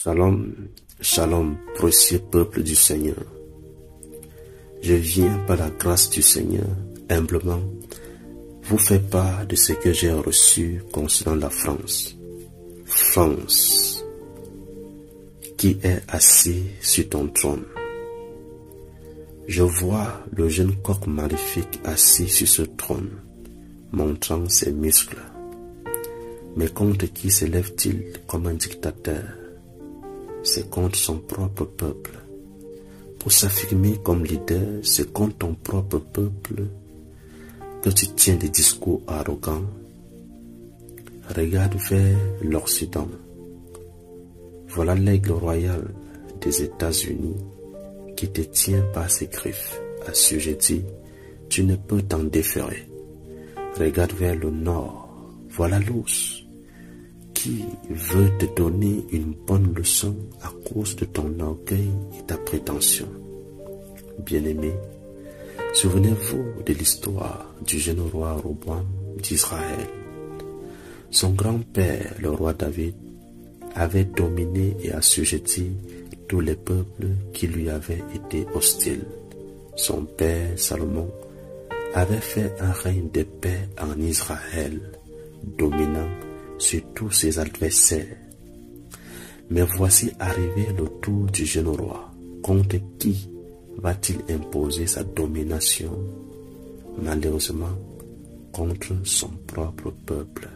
Shalom, shalom, précieux peuple du Seigneur. Je viens par la grâce du Seigneur, humblement, vous faire part de ce que j'ai reçu concernant la France. France, qui est assis sur ton trône. Je vois le jeune coq maléfique assis sur ce trône, montrant ses muscles. Mais contre qui s'élève-t-il comme un dictateur? C'est contre son propre peuple. Pour s'affirmer comme leader, c'est contre ton propre peuple que tu tiens des discours arrogants. Regarde vers l'Occident. Voilà l'aigle royal des États-Unis qui te tient par ses griffes. Assujetti, tu ne peux t'en déférer. Regarde vers le nord. Voilà l'ours qui veut te donner une bonne leçon à cause de ton orgueil et ta prétention. Bien-aimés, souvenez-vous de l'histoire du jeune roi Roboam d'Israël. Son grand-père, le roi David, avait dominé et assujetti tous les peuples qui lui avaient été hostiles. Son père, Salomon, avait fait un règne de paix en Israël, dominant sur tous ses adversaires. Mais voici arrivé le tour du jeune roi. Contre qui va-t-il imposer sa domination? Malheureusement, contre son propre peuple.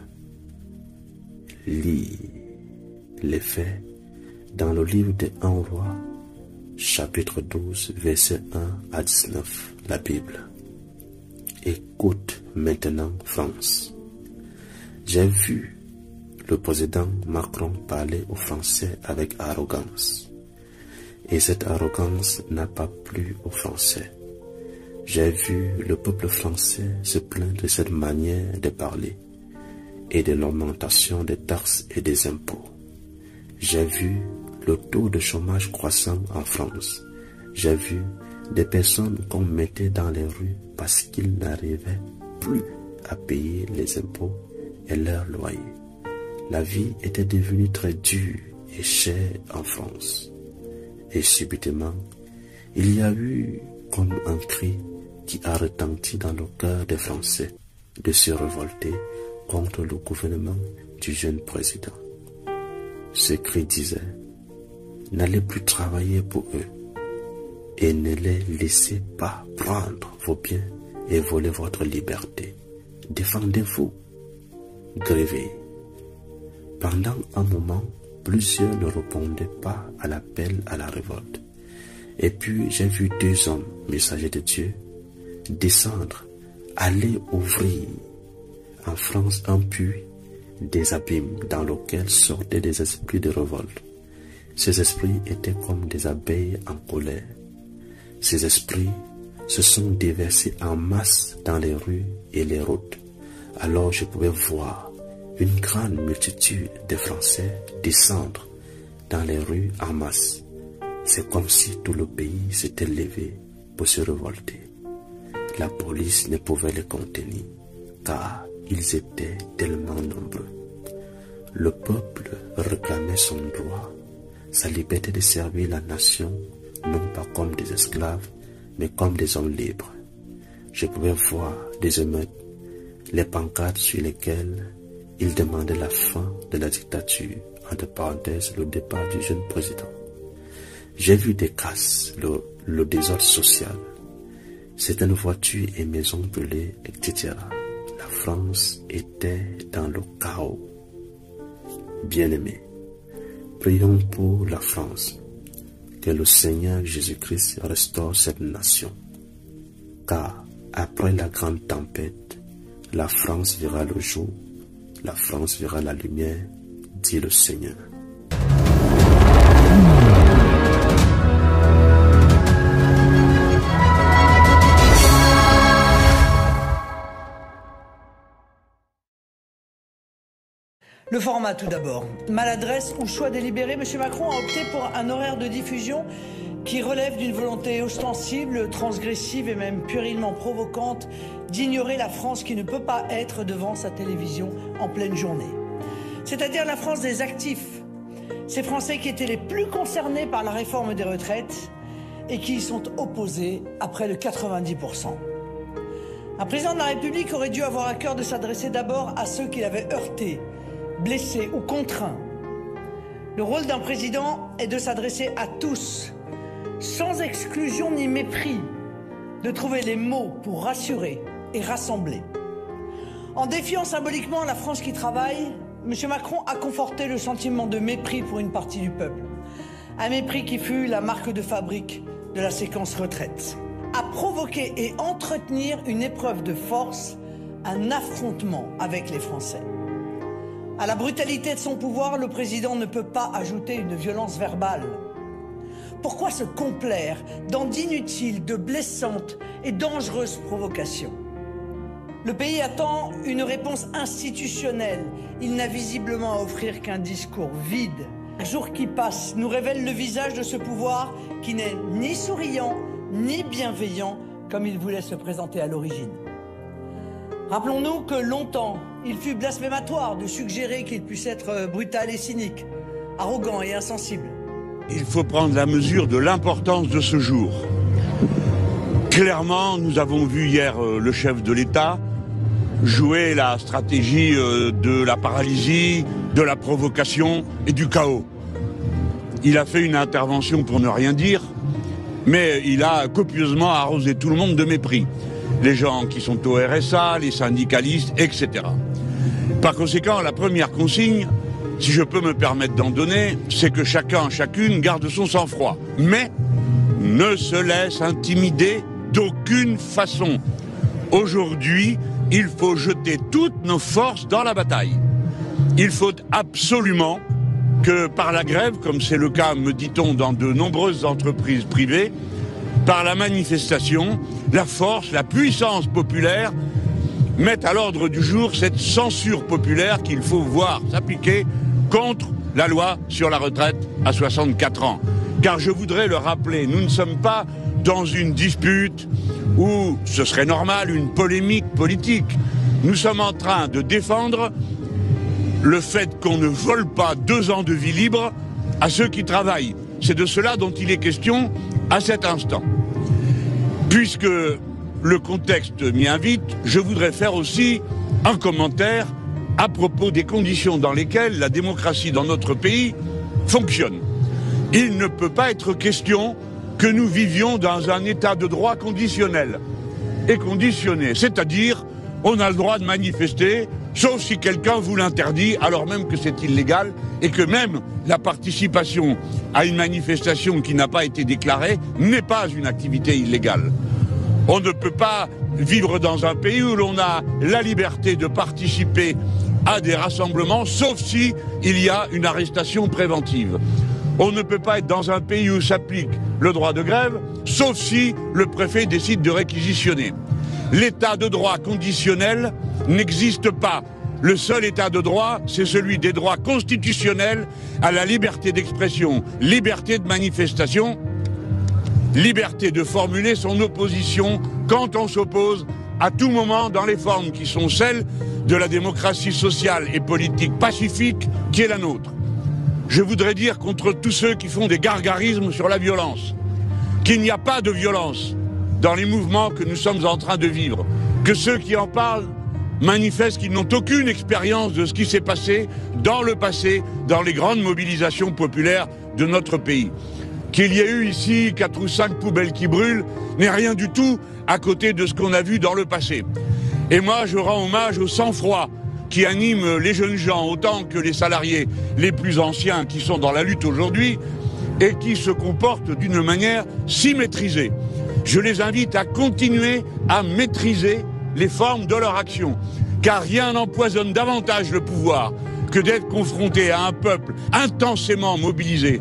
Lis les faits dans le livre de 1 roi, chapitre 12, versets 1 à 19, la Bible. Écoute maintenant, France. J'ai vu le président Macron parler aux Français avec arrogance. Et cette arrogance n'a pas plu aux Français. J'ai vu le peuple français se plaindre de cette manière de parler et de l'augmentation des taxes et des impôts. J'ai vu le taux de chômage croissant en France. J'ai vu des personnes qu'on mettait dans les rues parce qu'ils n'arrivaient plus à payer les impôts et leurs loyers. La vie était devenue très dure et chère en France. Et subitement, il y a eu comme un cri qui a retenti dans le cœur des Français de se révolter contre le gouvernement du jeune président. Ce cri disait: n'allez plus travailler pour eux et ne les laissez pas prendre vos biens et voler votre liberté. Défendez-vous, grevez. Pendant un moment, plusieurs ne répondaient pas à l'appel à la révolte. Et puis j'ai vu 2 hommes, messagers de Dieu, descendre, aller ouvrir en France un puits, des abîmes dans lequel sortaient des esprits de révolte. Ces esprits étaient comme des abeilles en colère. Ces esprits se sont déversés en masse dans les rues et les routes. Alors je pouvais voir une grande multitude de Français descendre dans les rues en masse. C'est comme si tout le pays s'était levé pour se révolter. La police ne pouvait les contenir, car ils étaient tellement nombreux. Le peuple réclamait son droit, sa liberté de servir la nation, non pas comme des esclaves, mais comme des hommes libres. Je pouvais voir des émeutes, les pancartes sur lesquelles il demandait la fin de la dictature, entre parenthèses le départ du jeune président. J'ai vu des casses, le désordre social, certaines voitures et maisons brûlées, etc. La France était dans le chaos. Bien-aimés, prions pour la France, que le Seigneur Jésus-Christ restaure cette nation. Car après la grande tempête, la France verra le jour. La France verra la lumière, dit le Seigneur. Le format tout d'abord. Maladresse ou choix délibéré, M. Macron a opté pour un horaire de diffusion qui relève d'une volonté ostensible, transgressive et même puérilement provocante d'ignorer la France qui ne peut pas être devant sa télévision en pleine journée. C'est-à-dire la France des actifs, Ces Français qui étaient les plus concernés par la réforme des retraites et qui y sont opposés à près de 90%. Un président de la République aurait dû avoir à cœur de s'adresser d'abord à ceux qui l'avaient heurté, blessé ou contraint. Le rôle d'un président est de s'adresser à tous, sans exclusion ni mépris, de trouver les mots pour rassurer et rassembler. En défiant symboliquement la France qui travaille, M. Macron a conforté le sentiment de mépris pour une partie du peuple. Un mépris qui fut la marque de fabrique de la séquence retraite. A provoquer et entretenir une épreuve de force, un affrontement avec les Français. À la brutalité de son pouvoir, le président ne peut pas ajouter une violence verbale. Pourquoi se complaire dans d'inutiles, de blessantes et dangereuses provocations? Le pays attend une réponse institutionnelle. Il n'a visiblement à offrir qu'un discours vide. Un jour qui passe nous révèle le visage de ce pouvoir qui n'est ni souriant, ni bienveillant comme il voulait se présenter à l'origine. Rappelons-nous que longtemps, il fut blasphématoire de suggérer qu'il puisse être brutal et cynique, arrogant et insensible. Il faut prendre la mesure de l'importance de ce jour. Clairement, nous avons vu hier le chef de l'État jouer la stratégie de la paralysie, de la provocation et du chaos. Il a fait une intervention pour ne rien dire, mais il a copieusement arrosé tout le monde de mépris. Les gens qui sont au RSA, les syndicalistes, etc. Par conséquent, la première consigne, si je peux me permettre d'en donner, c'est que chacun, chacune garde son sang-froid. Mais ne se laisse intimider d'aucune façon. Aujourd'hui, il faut jeter toutes nos forces dans la bataille. Il faut absolument que par la grève, comme c'est le cas, me dit-on, dans de nombreuses entreprises privées, par la manifestation, la force, la puissance populaire mettent à l'ordre du jour cette censure populaire qu'il faut voir s'appliquer contre la loi sur la retraite à 64 ans. Car je voudrais le rappeler, nous ne sommes pas dans une dispute où ce serait normal, une polémique politique. Nous sommes en train de défendre le fait qu'on ne vole pas 2 ans de vie libre à ceux qui travaillent. C'est de cela dont il est question à cet instant. Puisque le contexte m'y invite, je voudrais faire aussi un commentaire à propos des conditions dans lesquelles la démocratie dans notre pays fonctionne. Il ne peut pas être question que nous vivions dans un état de droit conditionnel et conditionné, c'est-à-dire on a le droit de manifester, sauf si quelqu'un vous l'interdit, alors même que c'est illégal, et que même la participation à une manifestation qui n'a pas été déclarée n'est pas une activité illégale. On ne peut pas vivre dans un pays où l'on a la liberté de participer à des rassemblements, sauf si il y a une arrestation préventive. On ne peut pas être dans un pays où s'applique le droit de grève, sauf si le préfet décide de réquisitionner. L'état de droit conditionnel n'existe pas. Le seul état de droit, c'est celui des droits constitutionnels à la liberté d'expression, liberté de manifestation, liberté de formuler son opposition quand on s'oppose à tout moment dans les formes qui sont celles de la démocratie sociale et politique pacifique qui est la nôtre. Je voudrais dire contre tous ceux qui font des gargarismes sur la violence, qu'il n'y a pas de violence dans les mouvements que nous sommes en train de vivre, que ceux qui en parlent manifestent qu'ils n'ont aucune expérience de ce qui s'est passé dans le passé, dans les grandes mobilisations populaires de notre pays. Qu'il y ait eu ici 4 ou 5 poubelles qui brûlent n'est rien du tout à côté de ce qu'on a vu dans le passé. Et moi, je rends hommage au sang-froid qui anime les jeunes gens autant que les salariés les plus anciens qui sont dans la lutte aujourd'hui et qui se comportent d'une manière si maîtrisée. Je les invite à continuer à maîtriser les formes de leur action, car rien n'empoisonne davantage le pouvoir que d'être confronté à un peuple intensément mobilisé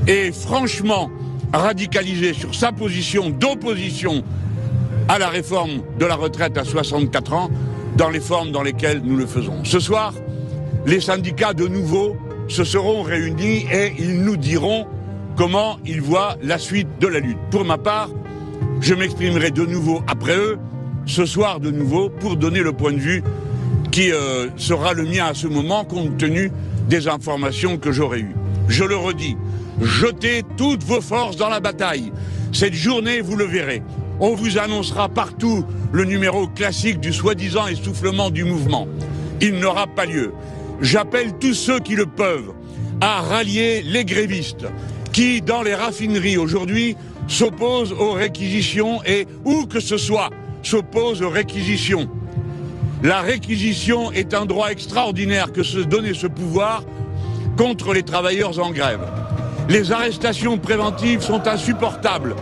et franchement radicalisé sur sa position d'opposition à la réforme de la retraite à 64 ans dans les formes dans lesquelles nous le faisons. Ce soir, les syndicats de nouveau se seront réunis et ils nous diront comment ils voient la suite de la lutte. Pour ma part, je m'exprimerai de nouveau après eux, ce soir de nouveau, pour donner le point de vue qui sera le mien à ce moment, compte tenu des informations que j'aurai eues. je le redis, jetez toutes vos forces dans la bataille. Cette journée, vous le verrez, on vous annoncera partout le numéro classique du soi-disant essoufflement du mouvement. Il n'aura pas lieu. J'appelle tous ceux qui le peuvent à rallier les grévistes qui, dans les raffineries aujourd'hui, s'opposent aux réquisitions et, où que ce soit, s'opposent aux réquisitions. La réquisition est un droit extraordinaire que se donnait ce pouvoir contre les travailleurs en grève. Les arrestations préventives sont insupportables.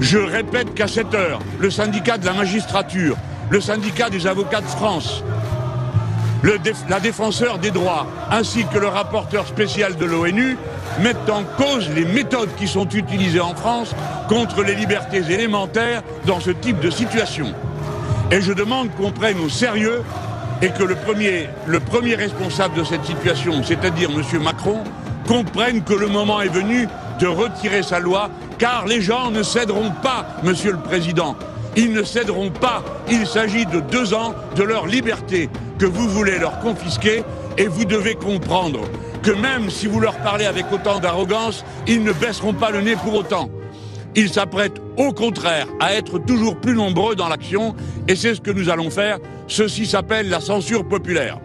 Je répète qu'à cette heure, le syndicat de la magistrature, le syndicat des avocats de France, la défenseur des droits, ainsi que le rapporteur spécial de l'ONU, mettent en cause les méthodes qui sont utilisées en France contre les libertés élémentaires dans ce type de situation. Et je demande qu'on prenne au sérieux et que le premier responsable de cette situation, c'est-à-dire M. Macron, comprenne que le moment est venu de retirer sa loi, car les gens ne céderont pas, Monsieur le Président. Ils ne céderont pas. Il s'agit de 2 ans de leur liberté que vous voulez leur confisquer, et vous devez comprendre que même si vous leur parlez avec autant d'arrogance, ils ne baisseront pas le nez pour autant. Ils s'apprêtent au contraire à être toujours plus nombreux dans l'action, et c'est ce que nous allons faire. Ceci s'appelle la censure populaire.